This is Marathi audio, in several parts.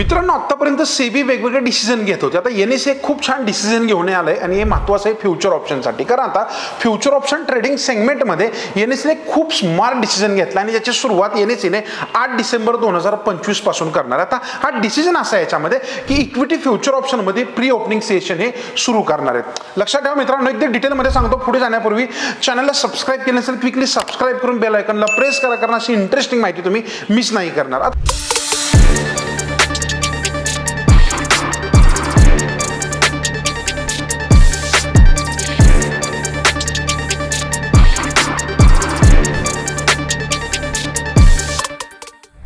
मित्रांनो, आतापर्यंत सेबी वेगवेगळे डिसिजन घेत होते. आता एनएससी खूप छान डिसिजन घेऊन आलंय आणि हे महत्त्वाचं आहे फ्युचर ऑप्शनसाठी. कारण आता फ्युचर ऑप्शन ट्रेडिंग सेगमेंटमध्ये एनएससीने खूप स्मार्ट डिसिजन घेतला आणि याची सुरुवात एनएससीने 8 डिसेंबर 2025 पासून करणार. आता हा डिसिजन असा आहे याच्यामध्ये की इक्विटी फ्युचर ऑप्शनमध्ये प्री ओपनिंग सेशन हे सुरू करणार आहेत. लक्षात ठेवा मित्रांनो, एकदम डिटेलमध्ये सांगतो. पुढे जाण्यापूर्वी चॅनलला सबस्क्राईब केलं नसेल क्विकली सबस्क्राईब करून बेल आयकॉनला प्रेस करा, कारण अशी इंटरेस्टिंग माहिती तुम्ही मिस नाही करणार.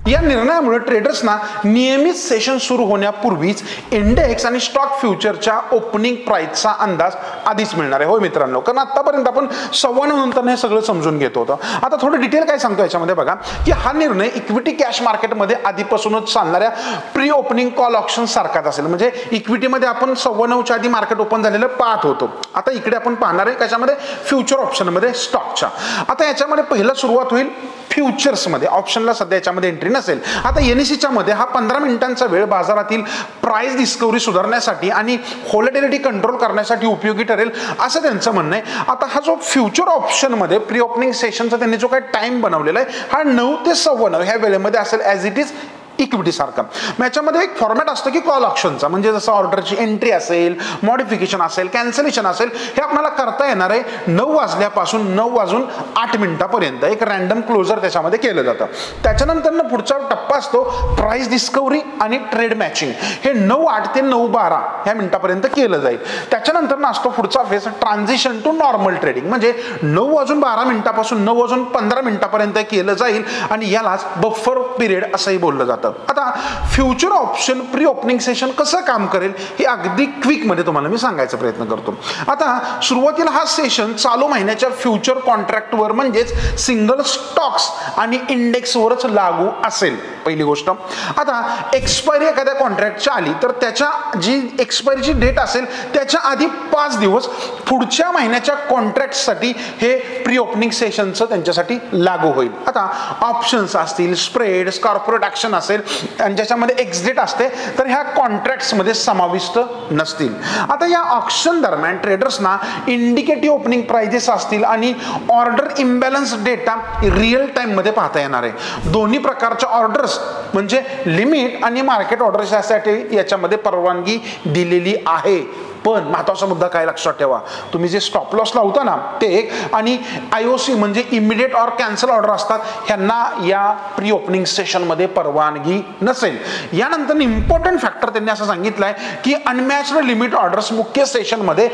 या निर्णयामुळे ट्रेडर्सना नियमित सेशन सुरू होण्यापूर्वीच इंडेक्स आणि स्टॉक फ्युचरच्या ओपनिंग प्राइसचा अंदाज आधीच मिळणार आहे. होय मित्रांनो, कारण आतापर्यंत आपण 9:15 नंतर हे सगळं समजून घेत होतो. आता थोडं डिटेल काय सांगतो याच्यामध्ये बघा की हा निर्णय इक्विटी कॅश मार्केटमध्ये आधीपासूनच चालणाऱ्या प्री ओपनिंग कॉल ऑप्शन सारखाच असेल. म्हणजे इक्विटीमध्ये आपण 9:15च्या आधी मार्केट ओपन झालेलं पाहत होतो. आता इकडे आपण पाहणार आहे कशामध्ये, फ्युचर ऑप्शनमध्ये स्टॉकच्या. आता याच्यामध्ये पहिला सुरुवात होईल फ्युचर्समध्ये. ऑप्शनला सध्या याच्यामध्ये एंट्री नसेल. आता एनएससीच्या मध्ये हा 15 मिनिटांचा वेळ बाजारातील प्राइस डिस्कव्हरी सुधारण्यासाठी आणि व्होलॅटिलिटी कंट्रोल करण्यासाठी उपयोगी ठरेल असं त्यांचं म्हणणं आहे. आता हा जो फ्युचर ऑप्शन मध्ये प्री ओपनिंग सेशनचा त्यांनी जो काही टाइम बनवलेला आहे हा 9 ते 9:15 ह्या वेळेमध्ये असेल ॲज इट इज इक्विटी सारखा. याच्यामध्ये एक फॉर्मॅट असतो की कॉल ऑप्शनचा, म्हणजे जसं ऑर्डरची एंट्री असेल, मॉडिफिकेशन असेल, कॅन्सलेशन असेल, हे आपल्याला करता येणार आहे 9 वाजल्यापासून 9:08 एक रॅन्डम क्लोजर त्याच्यामध्ये केलं जातं. त्याच्यानंतर पुढचा टप्पा असतो प्राइस डिस्कव्हरी आणि ट्रेड मॅचिंग. हे 9:08 ते 9:12 ह्या मिनिटापर्यंत केलं जाईल. त्याच्यानंतर असतो पुढचा phase transition to normal trading, म्हणजे 9:12 पासून 9:15 केलं जाईल आणि यालाच बफर पिरियड असंही बोललं जातं. आता future option pre opening session कसं काम करेल हे अगदी क्विक मध्ये तुम्हाला मी सांगायचा प्रयत्न करतो. आता सुरुवातीला हा सेशन चालू महिन्याच्या फ्युचर कॉन्ट्रॅक्टवर म्हणजेच सिंगल स्टॉक्स आणि इंडेक्सवरच लागू असेल. पहिली गोष्ट. आता एक्सपायरी एखाद्या कॉन्ट्रॅक्टची आली तर त्याच्या जी एक्सपायरीची डेट असेल त्याच्या आधी 5 दिवस पुढच्या महिन्याच्या कॉन्ट्रॅक्टसाठी हे प्री ओपनिंग सेशनचं त्यांच्यासाठी लागू होईल. आता ऑप्शन्स असतील, स्प्रेड्स, कॉर्पोरेट ॲक्शन असेल आणि ज्याच्यामध्ये एक्झिट असते तर ह्या कॉन्ट्रॅक्ट्स मध्ये समाविष्ट नसतील. आता या ऑप्शन दरम्यान ट्रेडर्सना इंडिकेटिव्ह ओपनिंग प्राइजेस असतील आणि order imbalance data real time मध्ये पाहता येणार आहे. दोन्ही प्रकारच्या ऑर्डर्स म्हणजे लिमिट आणि मार्केट ऑर्डर्स यासाठी याच्यामध्ये परवानगी दिलेली आहे. पण महत्त्वाचा मुद्दा काय लक्षात ठेवा, तुम्ही जे स्टॉप लॉस लावता ना ते एक, आणि आयओसी म्हणजे इमिडिएट ऑर कॅन्सल ऑर्डर असतात, ह्यांना या प्री ओपनिंग सेशन मध्ये परवानगी नसेल. यानंतर इम्पॉर्टंट फॅक्टर त्यांनी असं सांगितलंय की अनमॅच्ड लिमिट ऑर्डर्स मुख्य सेशन मध्ये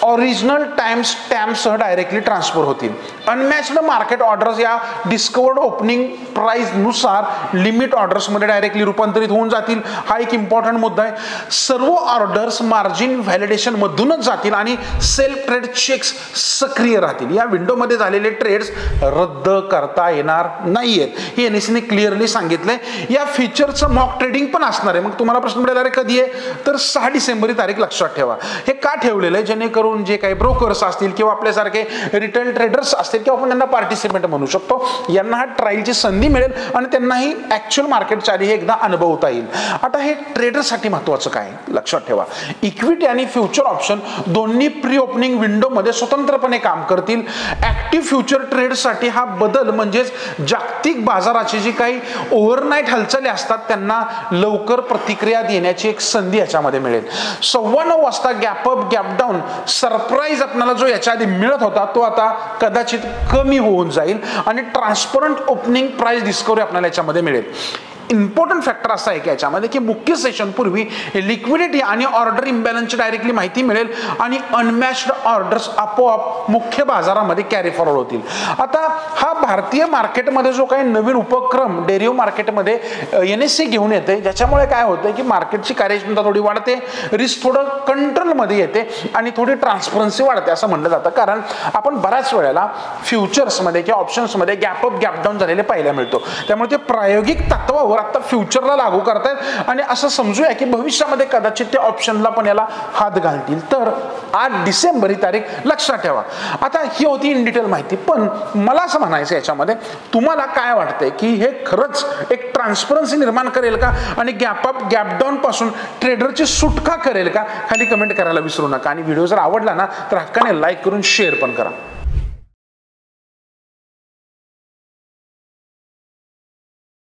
ओरिजिनल टाइम स्टॅम्प सह डायरेक्टली ट्रान्सफर होतील. अनमॅच्ड मार्केट ऑर्डर्स या डिस्कवर्ड ओपनिंग प्राइस नुसार लिमिट ऑर्डर्स मध्ये डायरेक्टली रूपांतरित होऊन जातील. हा एक इम्पॉर्टंट मुद्दा आहे. सर्व ऑर्डर्स मार्जिन व्हॅलिडेशन मधूनच जातील आणि सेल्फ ट्रेड चेक्स सक्रिय राहतील. या विंडोमध्ये झालेले ट्रेड्स रद्द करता येणार नाहीयेत हे एनएससीने क्लिअरली सांगितलंय. या फीचरचं मॉक ट्रेडिंग पण असणार आहे. मग तुम्हाला प्रश्न पडेल अरे कधी आहे, तर 6 डिसेंबर ही तारीख लक्षात ठेवा. हे का ठेवलेलं आहे, जेणेकरून जे काही ब्रोकर्स असतील किंवा आपल्यासारखे रिटेल ट्रेडर्स असतील किंवा आपण त्यांना पार्टिसिपेंट म्हणू शकतो, यांना हा ट्रायलची संधी मिळेल आणि त्यांनाही ऍक्च्युअल मार्केटच्या आधी हे एकदा अनुभवता येईल. आता हे ट्रेडर्ससाठी महत्वाचं काय लक्षात ठेवा, इक्विटी आणि फ्युचर ऑप्शन दोन्ही प्री ओपनिंग विंडो मध्ये स्वतंत्रपणे काम करतील. ऍक्टिव्ह फ्युचर ट्रेड साठी हा बदल म्हणजेच जागतिक बाजाराची जी काही ओव्हरनाईट हालचाली असतात त्यांना लवकर प्रतिक्रिया देण्याची एक संधी याच्यामध्ये मिळेल. 9:15 वाजता gap up gap down surprise आपल्याला जो याच्या आधी मिळत होता तो आता कदाचित कमी होऊन जाईल आणि ट्रान्सपरंट ओपनिंग प्राइस डिस्कव्हरी आपल्याला याच्यामध्ये मिळेल. इम्पॉर्टंट फॅक्टर असा आहे की याच्यामध्ये की मुख्य सेशन पूर्वी लिक्विडिटी आणि ऑर्डर इम्बॅलन्सची डायरेक्टली माहिती मिळेल आणि अनमॅच्ड ऑर्डर्स आपोआप मुख्य बाजारामध्ये कॅरी फॉरवर्ड होतील. आता हा भारतीय मार्केटमध्ये जो काही नवीन उपक्रम डेरिव्ह मार्केटमध्ये एनएससी घेऊन येते, ज्याच्यामुळे काय होतं की मार्केटची कार्यक्षमता थोडी वाढते, रिस्क थोडं कंट्रोलमध्ये येते आणि थोडी ट्रान्सपरन्सी वाढते असं म्हणलं जातं. कारण आपण बऱ्याच वेळेला फ्युचर्समध्ये किंवा ऑप्शन्समध्ये गॅप अप गॅप डाऊन झालेले पाहायला मिळतो. त्यामुळे ते प्रायोगिक तत्वावर आता फ्युचरला लागू करतायत आणि असं समजूया की भविष्यामध्ये कदाचित ते ऑप्शनला पण याला हात घालतील. तर 8 डिसेंबर ही तारीख लक्षात ठेवा. आता ही होती इन डिटेल माहिती, पण मला असं म्हणायचं याच्यामध्ये तुम्हाला काय वाटतंय की हे खरंच एक ट्रान्सपरन्सी निर्माण करेल का आणि गॅप अप गॅप डाऊन पासून ट्रेडरची सुटका करेल का? खाली कमेंट करायला विसरू नका आणि व्हिडिओ जर आवडला ना तर हक्काने लाईक करून शेअर पण करा.